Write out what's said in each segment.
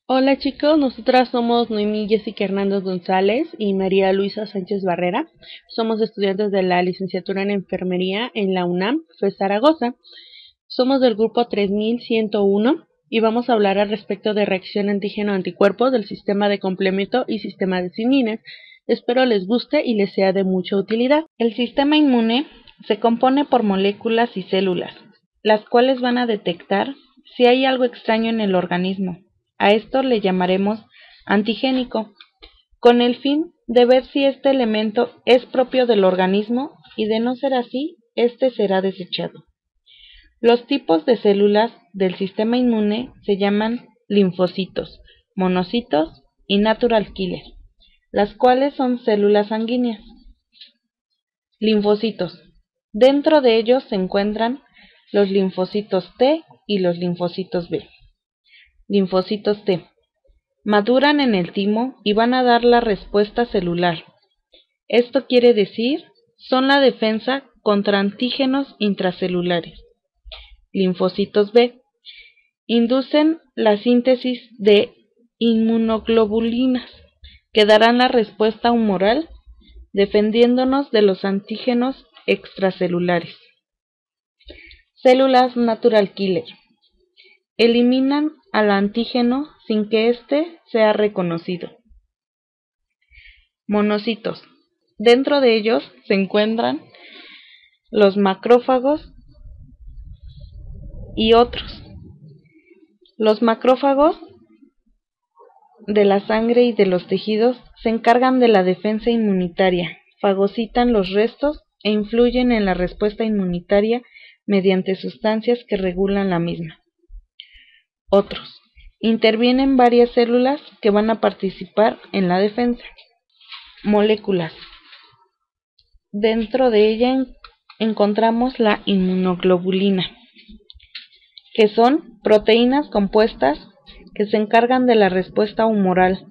Hola chicos, nosotras somos Noemí Jessica Hernández González y María Luisa Sánchez Barrera. Somos estudiantes de la licenciatura en enfermería en la UNAM, FES Zaragoza. Somos del grupo 3101 y vamos a hablar al respecto de reacción antígeno-anticuerpo del sistema de complemento y sistema de Zinines. Espero les guste y les sea de mucha utilidad. El sistema inmune se compone por moléculas y células, las cuales van a detectar si hay algo extraño en el organismo. A esto le llamaremos antigénico, con el fin de ver si este elemento es propio del organismo y de no ser así, este será desechado. Los tipos de células del sistema inmune se llaman linfocitos, monocitos y natural killer, las cuales son células sanguíneas. Linfocitos. Dentro de ellos se encuentran los linfocitos T y los linfocitos B. Linfocitos T. Maduran en el timo y van a dar la respuesta celular. Esto quiere decir, son la defensa contra antígenos intracelulares. Linfocitos B. Inducen la síntesis de inmunoglobulinas, que darán la respuesta humoral, defendiéndonos de los antígenos extracelulares. Células natural killer. Eliminan al antígeno sin que éste sea reconocido. Monocitos. Dentro de ellos se encuentran los macrófagos y otros. Los macrófagos de la sangre y de los tejidos se encargan de la defensa inmunitaria, fagocitan los restos e influyen en la respuesta inmunitaria mediante sustancias que regulan la misma. Otros. Intervienen varias células que van a participar en la defensa. Moléculas. Dentro de ella encontramos la inmunoglobulina, que son proteínas compuestas que se encargan de la respuesta humoral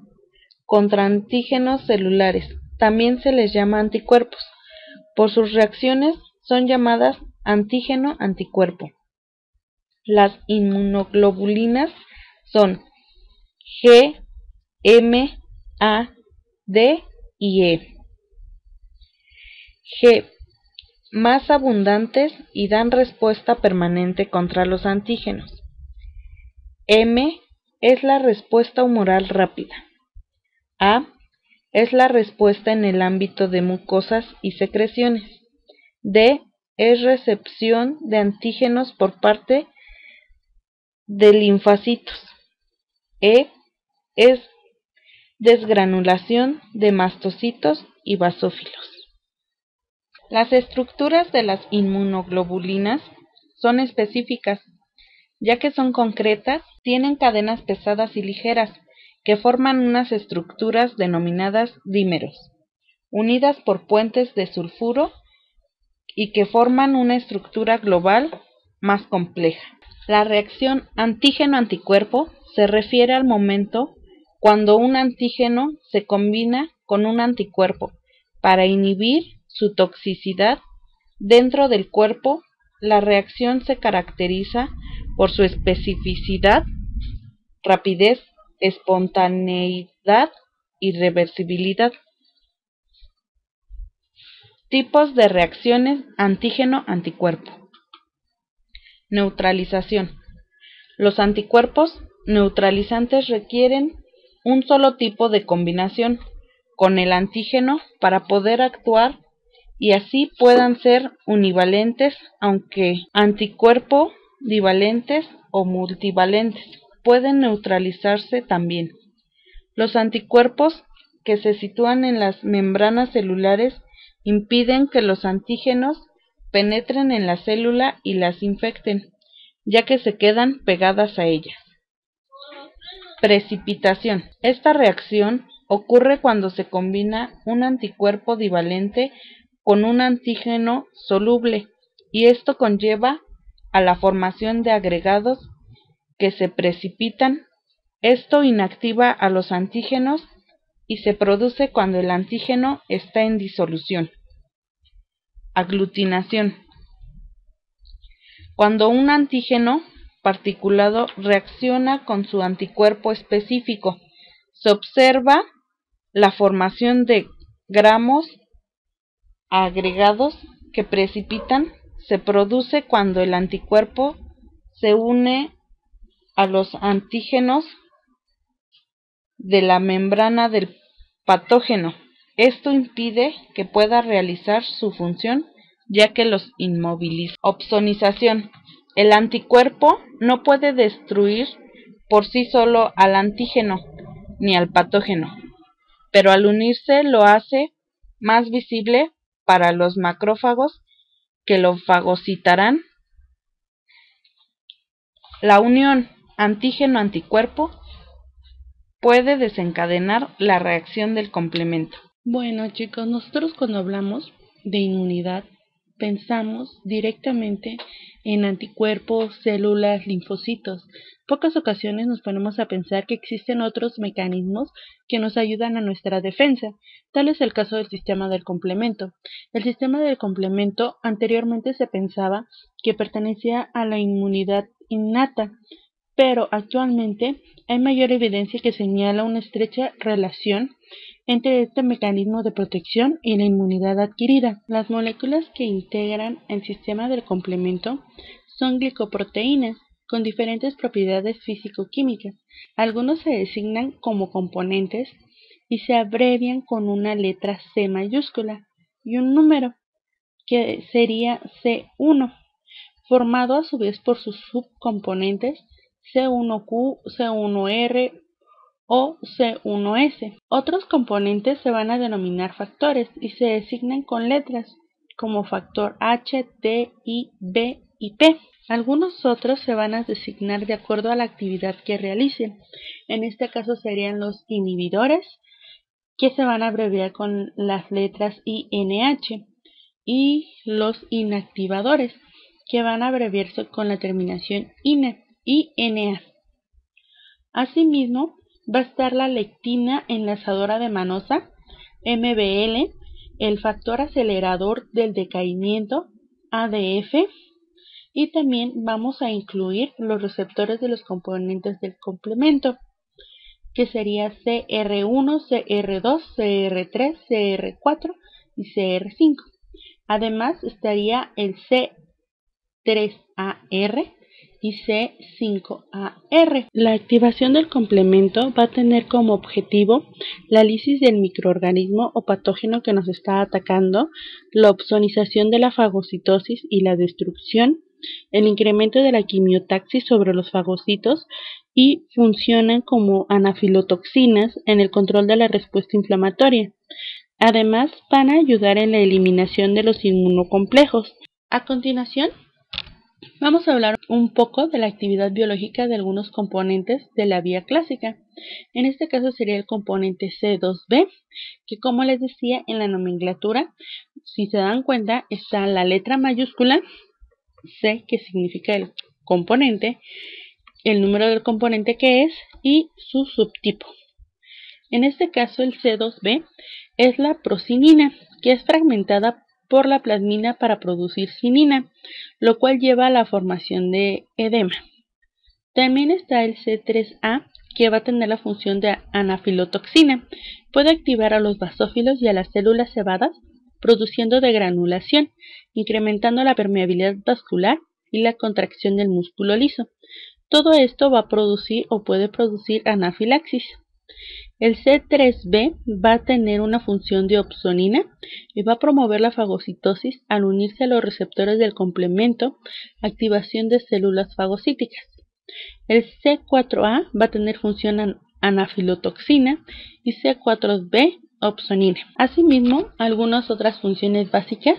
contra antígenos celulares. También se les llama anticuerpos. Por sus reacciones son llamadas antígeno-anticuerpo. Las inmunoglobulinas son G, M, A, D y E. G, más abundantes y dan respuesta permanente contra los antígenos. M es la respuesta humoral rápida. A es la respuesta en el ámbito de mucosas y secreciones. D es recepción de antígenos por parte de linfocitos. E es desgranulación de mastocitos y basófilos. Las estructuras de las inmunoglobulinas son específicas, ya que son concretas, tienen cadenas pesadas y ligeras, que forman unas estructuras denominadas dímeros, unidas por puentes de sulfuro y que forman una estructura global más compleja. La reacción antígeno-anticuerpo se refiere al momento cuando un antígeno se combina con un anticuerpo para inhibir su toxicidad dentro del cuerpo. La reacción se caracteriza por su especificidad, rapidez, espontaneidad y reversibilidad. Tipos de reacciones antígeno-anticuerpo. Neutralización. Los anticuerpos neutralizantes requieren un solo tipo de combinación con el antígeno para poder actuar y así puedan ser univalentes, aunque anticuerpo divalentes o multivalentes. Pueden neutralizarse también. Los anticuerpos que se sitúan en las membranas celulares impiden que los antígenos penetren en la célula y las infecten, ya que se quedan pegadas a ellas. Precipitación. Esta reacción ocurre cuando se combina un anticuerpo divalente con un antígeno soluble, y esto conlleva a la formación de agregados que se precipitan. Esto inactiva a los antígenos y se produce cuando el antígeno está en disolución. Aglutinación. Cuando un antígeno particulado reacciona con su anticuerpo específico. Se observa la formación de gramos agregados que precipitan. Se produce cuando el anticuerpo se une a los antígenos de la membrana del patógeno. Esto impide que pueda realizar su función, ya que los inmoviliza. Opsonización. El anticuerpo no puede destruir por sí solo al antígeno ni al patógeno, pero al unirse lo hace más visible para los macrófagos que lo fagocitarán. La unión antígeno-anticuerpo puede desencadenar la reacción del complemento. Bueno, chicos, nosotros cuando hablamos de inmunidad pensamos directamente en anticuerpos, células, linfocitos. Pocas ocasiones nos ponemos a pensar que existen otros mecanismos que nos ayudan a nuestra defensa. Tal es el caso del sistema del complemento. El sistema del complemento anteriormente se pensaba que pertenecía a la inmunidad innata, pero actualmente hay mayor evidencia que señala una estrecha relación entre este mecanismo de protección y la inmunidad adquirida. Las moléculas que integran el sistema del complemento son glicoproteínas con diferentes propiedades físico-químicas. Algunos se designan como componentes y se abrevian con una letra C mayúscula y un número, que sería C1, formado a su vez por sus subcomponentes C1Q, C1R o C1S. Otros componentes se van a denominar factores y se designan con letras como factor H, T, I, B y P. Algunos otros se van a designar de acuerdo a la actividad que realicen. En este caso serían los inhibidores, que se van a abreviar con las letras INH, y los inactivadores, que van a abreviarse con la terminación INA. Asimismo, va a estar la lectina enlazadora de manosa, MBL, el factor acelerador del decaimiento, ADF, y también vamos a incluir los receptores de los componentes del complemento, que sería CR1, CR2, CR3, CR4 y CR5. Además estaría el C3AR y C5AR. La activación del complemento va a tener como objetivo la lisis del microorganismo o patógeno que nos está atacando, la opsonización de la fagocitosis y la destrucción, el incremento de la quimiotaxis sobre los fagocitos, y funcionan como anafilotoxinas en el control de la respuesta inflamatoria. Además, van a ayudar en la eliminación de los inmunocomplejos. A continuación, vamos a hablar un poco de la actividad biológica de algunos componentes de la vía clásica. En este caso sería el componente C2B, que, como les decía en la nomenclatura, si se dan cuenta, está la letra mayúscula C, que significa el componente, el número del componente que es y su subtipo. En este caso el C2B es la procinina, que es fragmentada por la plasmina para producir cinina, lo cual lleva a la formación de edema. También está el C3A, que va a tener la función de anafilotoxina. Puede activar a los basófilos y a las células cebadas, produciendo degranulación, incrementando la permeabilidad vascular y la contracción del músculo liso. Todo esto va a producir o puede producir anafilaxis. El C3B va a tener una función de opsonina y va a promover la fagocitosis al unirse a los receptores del complemento, activación de células fagocíticas. El C4A va a tener función anafilotoxina y C4B opsonina. Asimismo, algunas otras funciones básicas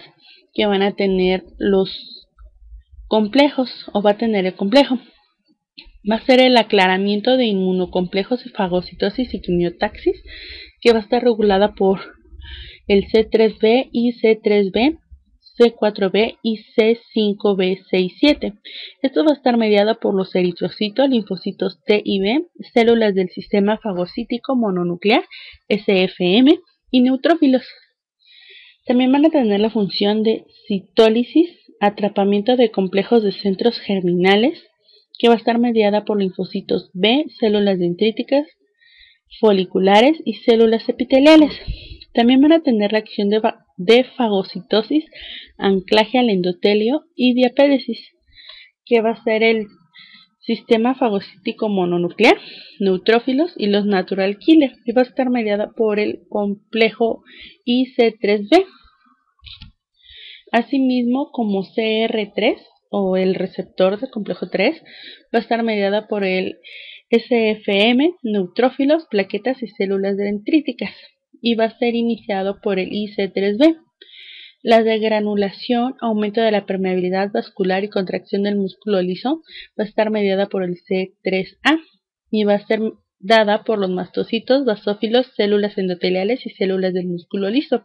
que van a tener los complejos o va a tener el complejo. Va a ser el aclaramiento de inmunocomplejos, fagocitosis y quimiotaxis, que va a estar regulada por el C3B y C3B, C4B y C5B67. Esto va a estar mediado por los eritrocitos, linfocitos T y B, células del sistema fagocítico mononuclear, SFM, y neutrófilos. También van a tener la función de citólisis, atrapamiento de complejos de centros germinales, que va a estar mediada por linfocitos B, células dendríticas, foliculares y células epiteliales. También van a tener la acción de fagocitosis, anclaje al endotelio y diapédesis, que va a ser el sistema fagocítico mononuclear, neutrófilos y los natural killer, y va a estar mediada por el complejo IC3B. Asimismo, como CR3 o el receptor del complejo 3 va a estar mediada por el SFM, neutrófilos, plaquetas y células dendríticas, y va a ser iniciado por el IC3B. La degranulación, aumento de la permeabilidad vascular y contracción del músculo liso va a estar mediada por el C3A y va a ser dada por los mastocitos, basófilos, células endoteliales y células del músculo liso.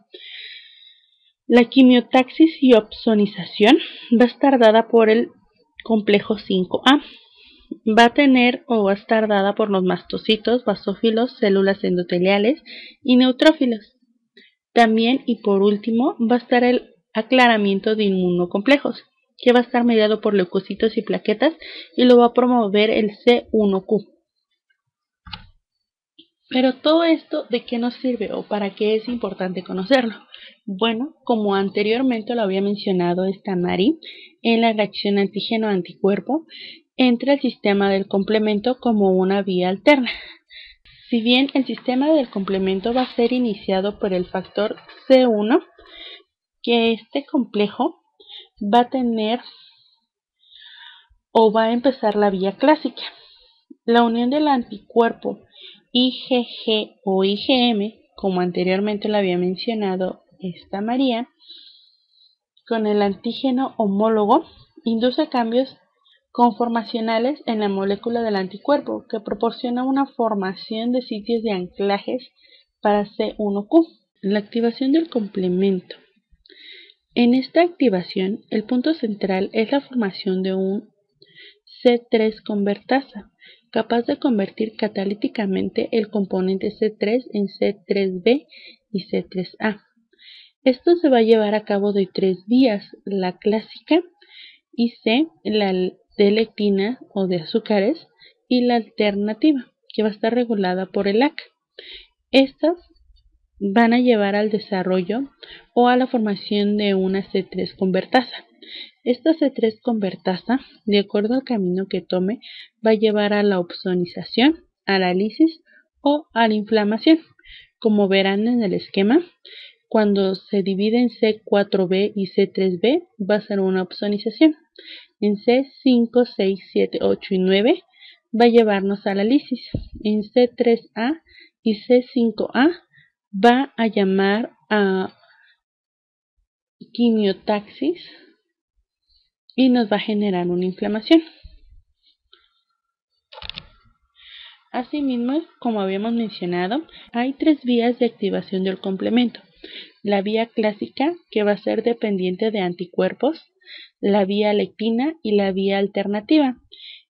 La quimiotaxis y opsonización va a estar dada por el complejo 5A. Va a tener o va a estar dada por los mastocitos, basófilos, células endoteliales y neutrófilos. También y por último va a estar el aclaramiento de inmunocomplejos, que va a estar mediado por leucocitos y plaquetas y lo va a promover el C1Q. Pero todo esto, ¿de qué nos sirve o para qué es importante conocerlo? Bueno, como anteriormente lo había mencionado esta Mari, en la reacción antígeno-anticuerpo entra el sistema del complemento como una vía alterna. Si bien el sistema del complemento va a ser iniciado por el factor C1, que este complejo va a tener o va a empezar la vía clásica. La unión del anticuerpo IgG o IgM, como anteriormente lo había mencionado esta María, con el antígeno homólogo, induce cambios conformacionales en la molécula del anticuerpo, que proporciona una formación de sitios de anclajes para C1Q. La activación del complemento. En esta activación, el punto central es la formación de un C3 convertasa, capaz de convertir catalíticamente el componente C3 en C3b y C3a. Esto se va a llevar a cabo de tres vías: la clásica, IC, la de lectina o de azúcares, y la alternativa, que va a estar regulada por el AC. Estas van a llevar al desarrollo o a la formación de una C3 convertasa. Esta C3 convertasa, de acuerdo al camino que tome, va a llevar a la opsonización, a la lisis o a la inflamación. Como verán en el esquema, cuando se divide en C4b y C3b va a ser una opsonización. En C5, 6, 7, 8 y 9 va a llevarnos a la lisis. En C3a y C5a va a llamar a quimiotaxis y nos va a generar una inflamación. Asimismo, como habíamos mencionado, hay tres vías de activación del complemento. La vía clásica, que va a ser dependiente de anticuerpos, la vía lectina y la vía alternativa.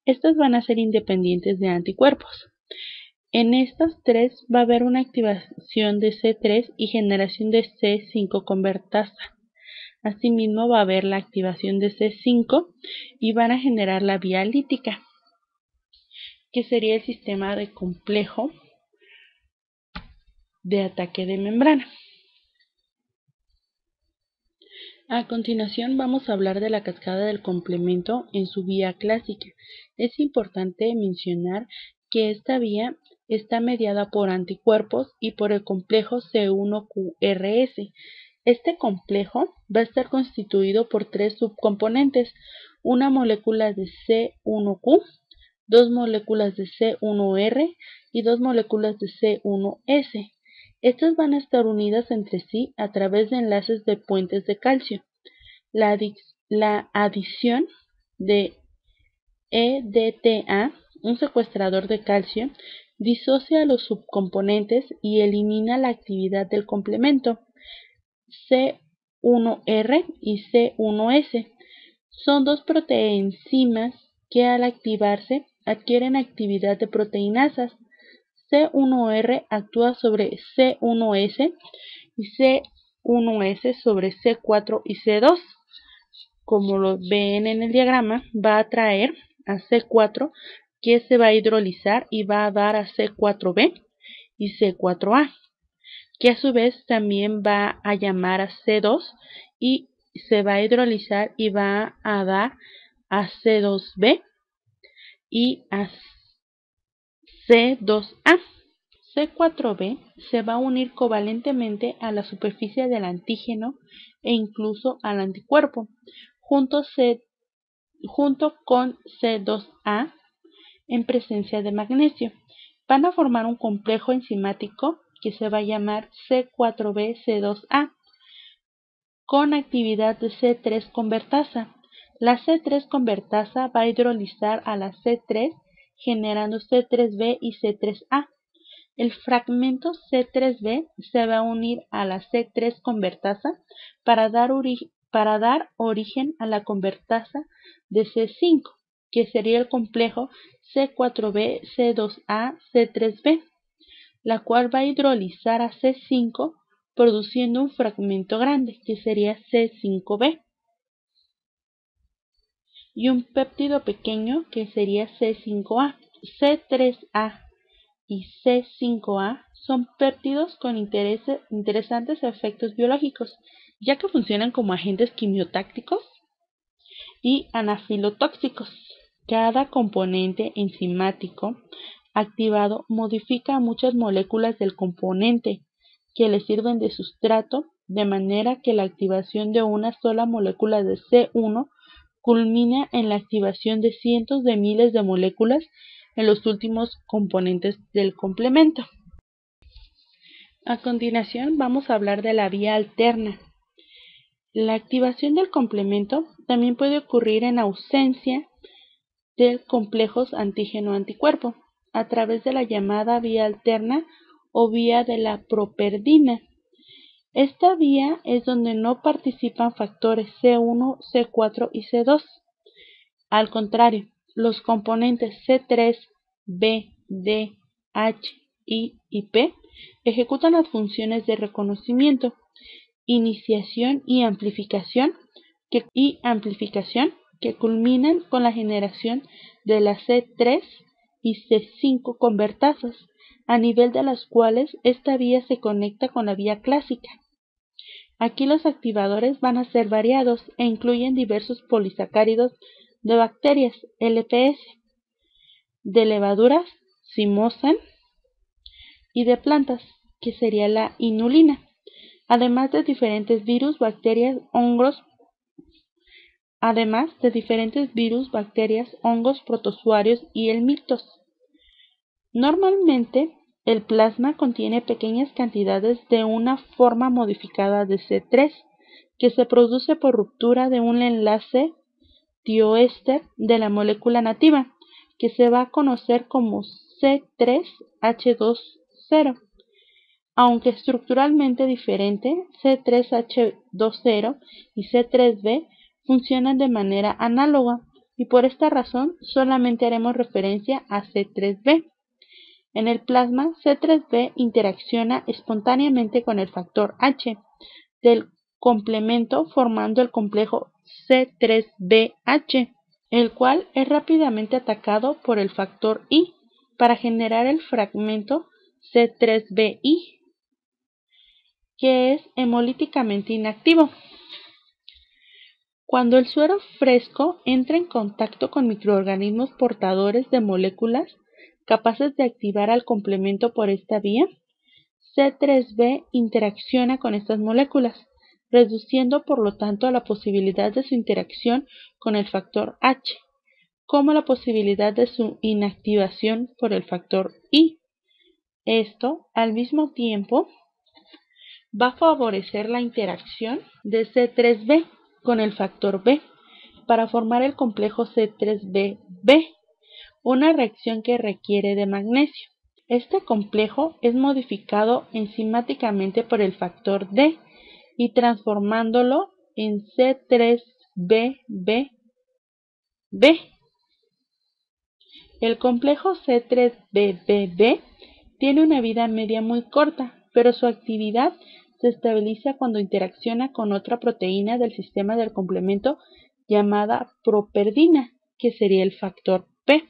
Estas van a ser independientes de anticuerpos. En estas tres va a haber una activación de C3 y generación de C5 convertasa. Asimismo va a haber la activación de C5 y van a generar la vía lítica, que sería el sistema de complejo de ataque de membrana. A continuación vamos a hablar de la cascada del complemento en su vía clásica. Es importante mencionar que esta vía está mediada por anticuerpos y por el complejo C1QRS. Este complejo va a estar constituido por tres subcomponentes: una molécula de C1Q, dos moléculas de C1R y dos moléculas de C1S. Estas van a estar unidas entre sí a través de enlaces de puentes de calcio. La adición de EDTA, un secuestrador de calcio, disocia los subcomponentes y elimina la actividad del complemento. C1R y C1S son dos proteoenzimas que al activarse adquieren actividad de proteinasas. C1R actúa sobre C1S y C1S sobre C4 y C2. Como lo ven en el diagrama, va a atraer a C4, que se va a hidrolizar y va a dar a C4b y C4a, que a su vez también va a llamar a C2 y se va a hidrolizar y va a dar a C2b y a C2a. C4b se va a unir covalentemente a la superficie del antígeno e incluso al anticuerpo, junto con C2a en presencia de magnesio. Van a formar un complejo enzimático que se va a llamar C4b-C2a con actividad de C3 convertasa. La C3 convertasa va a hidrolizar a la C3 generando C3b y C3a. El fragmento C3b se va a unir a la C3 convertasa para dar origen a la convertasa de C5, que sería el complejo C4b, C2a, C3b, la cual va a hidrolizar a C5 produciendo un fragmento grande, que sería C5b, y un péptido pequeño, que sería C5a. C3a y C5a son péptidos con interesantes efectos biológicos, ya que funcionan como agentes quimiotácticos y anafilotóxicos. Cada componente enzimático activado modifica muchas moléculas del componente que le sirven de sustrato, de manera que la activación de una sola molécula de C1 culmina en la activación de cientos de miles de moléculas en los últimos componentes del complemento. A continuación vamos a hablar de la vía alterna. La activación del complemento también puede ocurrir en ausencia de complejos antígeno-anticuerpo, a través de la llamada vía alterna o vía de la properdina. Esta vía es donde no participan factores C1, C4 y C2. Al contrario, los componentes C3, B, D, H, I y P ejecutan las funciones de reconocimiento, iniciación y amplificación que culminan con la generación de las C3 y C5 convertasas, a nivel de las cuales esta vía se conecta con la vía clásica. Aquí los activadores van a ser variados e incluyen diversos polisacáridos de bacterias, LPS, de levaduras, zimosan, y de plantas, que sería la inulina, además de diferentes virus, bacterias, hongos, protozoarios y helmintos. Normalmente, el plasma contiene pequeñas cantidades de una forma modificada de C3, que se produce por ruptura de un enlace tioéster de la molécula nativa, que se va a conocer como C3H20. Aunque estructuralmente diferente, C3H20 y C3b funcionan de manera análoga, y por esta razón solamente haremos referencia a C3b. En el plasma, C3b interacciona espontáneamente con el factor H del complemento formando el complejo C3bH, el cual es rápidamente atacado por el factor I para generar el fragmento C3bi, que es hemolíticamente inactivo. Cuando el suero fresco entra en contacto con microorganismos portadores de moléculas capaces de activar al complemento por esta vía, C3b interacciona con estas moléculas, reduciendo por lo tanto la posibilidad de su interacción con el factor H, como la posibilidad de su inactivación por el factor I. Esto, al mismo tiempo, va a favorecer la interacción de C3b con el factor B para formar el complejo C3bb, una reacción que requiere de magnesio. Este complejo es modificado enzimáticamente por el factor D y transformándolo en C3bbB. El complejo C3bbB tiene una vida media muy corta, pero su actividad se estabiliza cuando interacciona con otra proteína del sistema del complemento llamada properdina, que sería el factor P.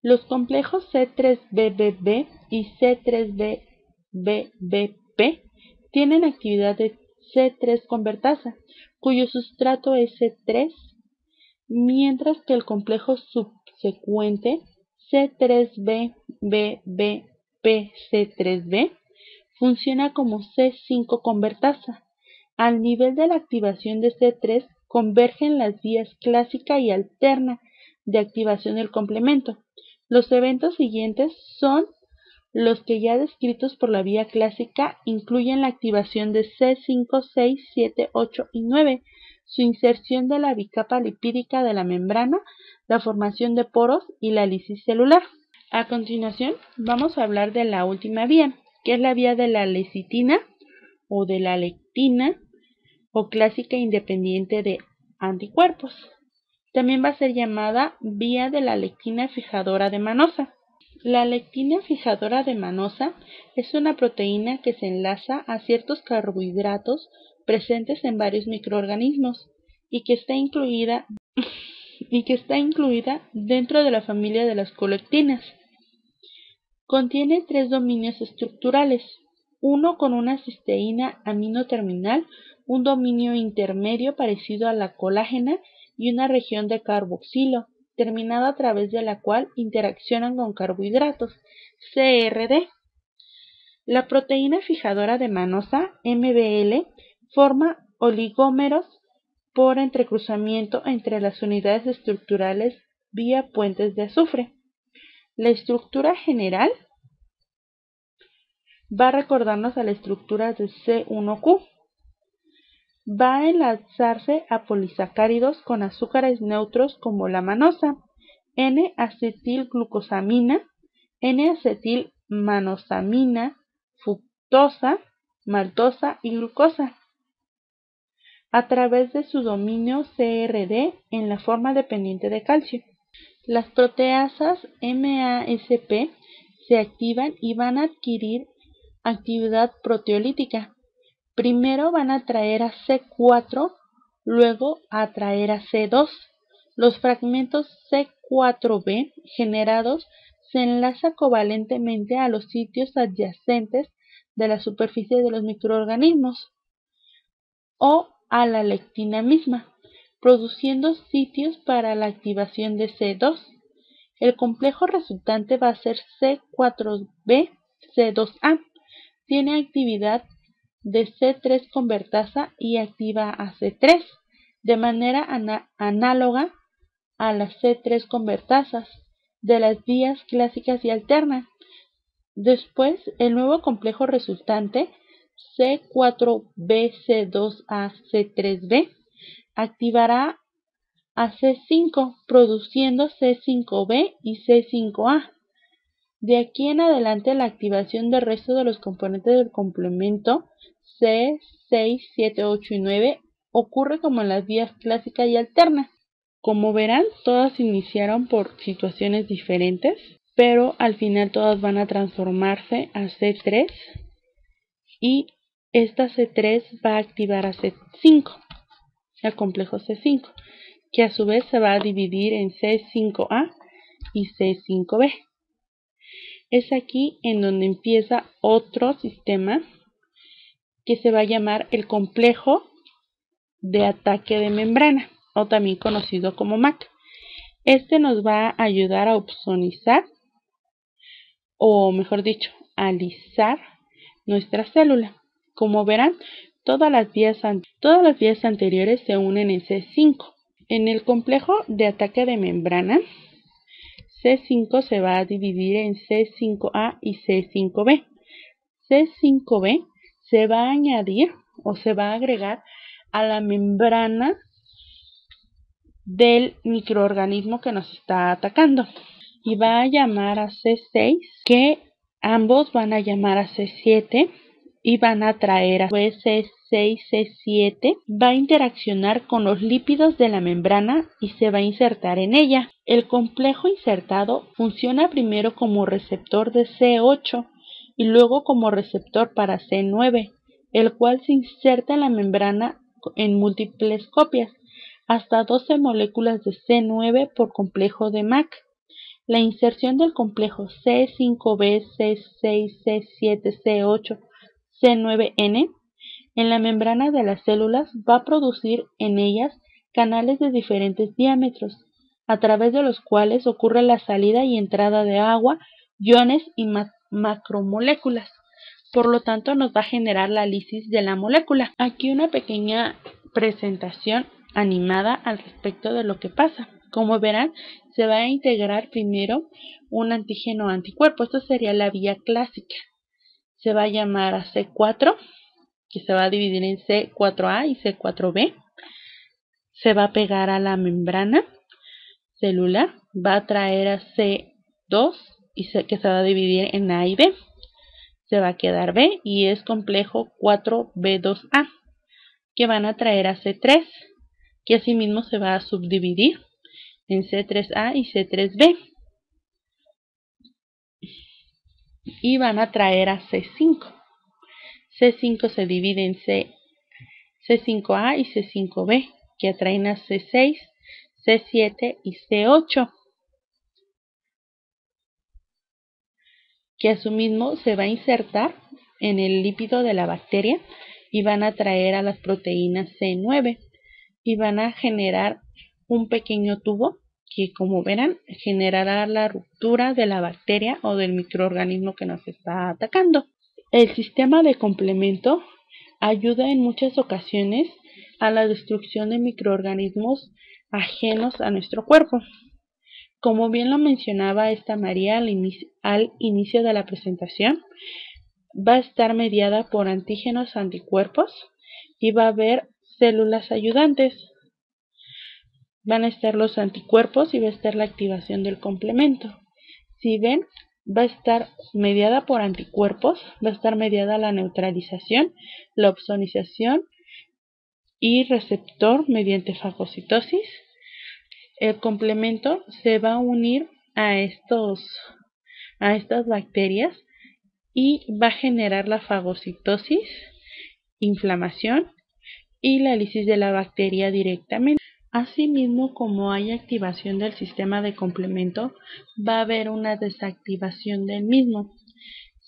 Los complejos C3BBB y C3BBP tienen actividad de C3 convertasa, cuyo sustrato es C3, mientras que el complejo subsecuente C3BBBPC3B funciona como C5 convertasa. Al nivel de la activación de C3 convergen las vías clásica y alterna de activación del complemento. Los eventos siguientes son los que ya descritos por la vía clásica incluyen la activación de C5, 6, 7, 8 y 9, su inserción de la bicapa lipídica de la membrana, la formación de poros y la lisis celular. A continuación, vamos a hablar de la última vía, que es la vía de la lecitina o de la lectina o clásica independiente de anticuerpos. También va a ser llamada vía de la lectina fijadora de manosa. La lectina fijadora de manosa es una proteína que se enlaza a ciertos carbohidratos presentes en varios microorganismos y que está incluida dentro de la familia de las colectinas. Contiene 3 dominios estructurales, uno con una cisteína amino terminal, un dominio intermedio parecido a la colágena y una región de carboxilo, terminada a través de la cual interaccionan con carbohidratos, CRD. La proteína fijadora de manosa, MBL, forma oligómeros por entrecruzamiento entre las unidades estructurales vía puentes de azufre. La estructura general va a recordarnos a la estructura de C1Q. Va a enlazarse a polisacáridos con azúcares neutros como la manosa, N-acetilglucosamina, N-acetilmanosamina, fructosa, maltosa y glucosa, a través de su dominio CRD en la forma dependiente de calcio. Las proteasas MASP se activan y van a adquirir actividad proteolítica. Primero van a atraer a C4, luego a atraer a C2. Los fragmentos C4b generados se enlazan covalentemente a los sitios adyacentes de la superficie de los microorganismos o a la lectina misma, produciendo sitios para la activación de C2. El complejo resultante va a ser C4b, C2a. Tiene actividad de C3 convertasa y activa a C3, de manera análoga a las C3 convertasas de las vías clásicas y alternas. Después, el nuevo complejo resultante, C4BC2AC3B, activará a C5, produciendo C5B y C5A. De aquí en adelante, la activación del resto de los componentes del complemento C, 6, 7, 8 y 9 ocurre como en las vías clásica y alterna. Como verán, todas iniciaron por situaciones diferentes, pero al final todas van a transformarse a C3 y esta C3 va a activar a C5, el complejo C5, que a su vez se va a dividir en C5A y C5B. Es aquí en donde empieza otro sistema que se va a llamar el complejo de ataque de membrana, o también conocido como MAC. Este nos va a ayudar a opsonizar, o mejor dicho, a alisar nuestra célula. Como verán, todas las vías anteriores se unen en C5. En el complejo de ataque de membrana, C5 se va a dividir en C5A y C5B. C5B se va a añadir o se va a agregar a la membrana del microorganismo que nos está atacando y va a llamar a C6, que ambos van a llamar a C7 y van a atraer a C6, C7, va a interaccionar con los lípidos de la membrana y se va a insertar en ella. El complejo insertado funciona primero como receptor de C8 y luego como receptor para C9, el cual se inserta en la membrana en múltiples copias, hasta 12 moléculas de C9 por complejo de MAC. La inserción del complejo C5b, C6, C7, C8, C9N en la membrana de las células va a producir en ellas canales de diferentes diámetros, a través de los cuales ocurre la salida y entrada de agua, iones y macromoléculas. Por lo tanto, nos va a generar la lisis de la molécula. Aquí una pequeña presentación animada al respecto de lo que pasa. Como verán, se va a integrar primero un antígeno anticuerpo. Esto sería la vía clásica. Se va a llamar a C4, que se va a dividir en C4A y C4B. Se va a pegar a la membrana celular, va a traer a C2 que se va a dividir en A y B. Se va a quedar B y es complejo 4B2A, que van a traer a C3, que asimismo se va a subdividir en C3A y C3B. Y van a traer a C5. C5 se divide en C5A y C5B, que atraen a C6, C7 y C8, que asimismo se va a insertar en el lípido de la bacteria y van a traer a las proteínas C9 y van a generar un pequeño tubo que, como verán, generará la ruptura de la bacteria o del microorganismo que nos está atacando. El sistema de complemento ayuda en muchas ocasiones a la destrucción de microorganismos ajenos a nuestro cuerpo. Como bien lo mencionaba esta María al inicio de la presentación, va a estar mediada por antígenos anticuerpos y va a haber células ayudantes. Van a estar los anticuerpos y va a estar la activación del complemento. Si ven, va a estar mediada por anticuerpos, va a estar mediada la neutralización, la opsonización y receptor mediante fagocitosis. El complemento se va a unir a estas bacterias y va a generar la fagocitosis, inflamación y la lisis de la bacteria directamente. Asimismo, como hay activación del sistema de complemento, va a haber una desactivación del mismo.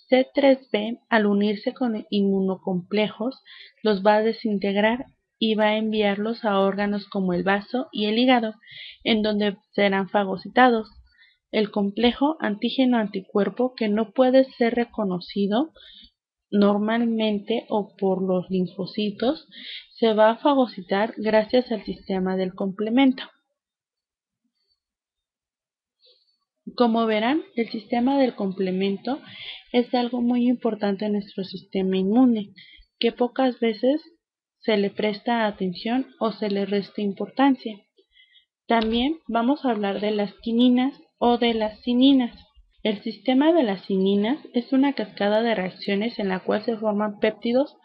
C3b, al unirse con inmunocomplejos, los va a desintegrar y va a enviarlos a órganos como el vaso y el hígado, en donde serán fagocitados. El complejo antígeno-anticuerpo, que no puede ser reconocido normalmente o por los linfocitos, se va a fagocitar gracias al sistema del complemento. Como verán, el sistema del complemento es algo muy importante en nuestro sistema inmune, que pocas veces se le presta atención o se le resta importancia. También vamos a hablar de las quininas o de las cininas. El sistema de las cininas es una cascada de reacciones en la cual se forman péptidos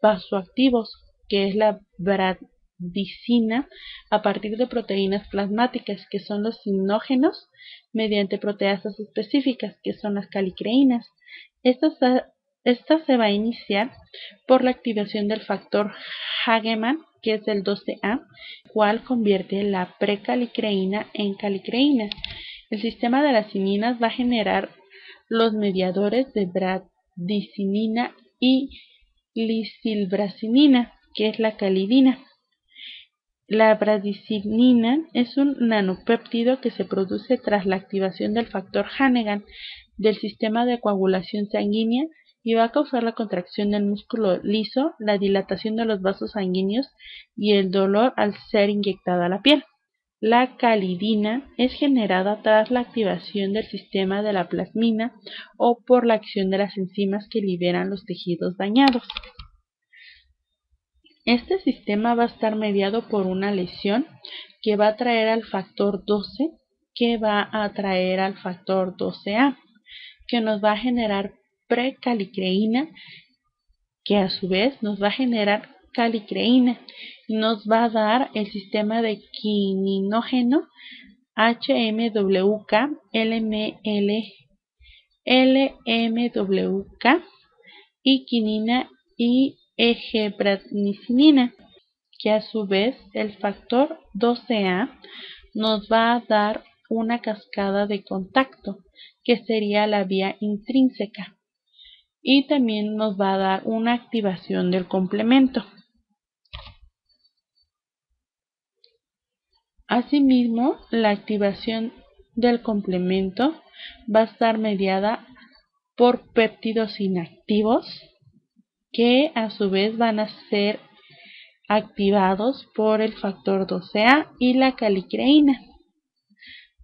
vasoactivos, que es la bradicina, a partir de proteínas plasmáticas, que son los cinógenos, mediante proteasas específicas, que son las calicreínas. Esta se va a iniciar por la activación del factor Hageman, que es el 12A, cual convierte la precalicreína en calicreína. El sistema de las cininas va a generar los mediadores de bradicinina y lisilbracinina, que es la calidina. La bradicinina es un nanopéptido que se produce tras la activación del factor Hageman del sistema de coagulación sanguínea y va a causar la contracción del músculo liso, la dilatación de los vasos sanguíneos y el dolor al ser inyectada a la piel. La calidina es generada tras la activación del sistema de la plasmina o por la acción de las enzimas que liberan los tejidos dañados. Este sistema va a estar mediado por una lesión que va a atraer al factor 12, que va a atraer al factor 12A, que nos va a generar precalicreína, que a su vez nos va a generar calicreína y nos va a dar el sistema de quininógeno HMWK, LMWK y quinina y egebradnicinina, que a su vez el factor 12A nos va a dar una cascada de contacto, que sería la vía intrínseca, y también nos va a dar una activación del complemento. Asimismo, la activación del complemento va a estar mediada por péptidos inactivos, que a su vez van a ser activados por el factor 12A y la calicreína.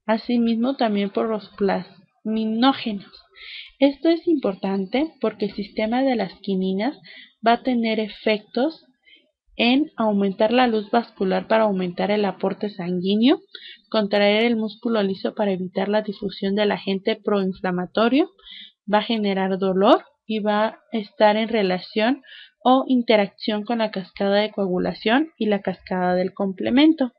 Asimismo, también por los plasminógenos. Esto es importante porque el sistema de las quininas va a tener efectos en aumentar la luz vascular para aumentar el aporte sanguíneo, contraer el músculo liso para evitar la difusión del agente proinflamatorio, va a generar dolor y va a estar en relación o interacción con la cascada de coagulación y la cascada del complemento.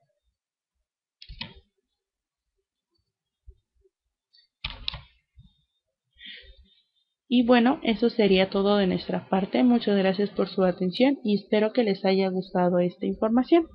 Y bueno, eso sería todo de nuestra parte. Muchas gracias por su atención y espero que les haya gustado esta información.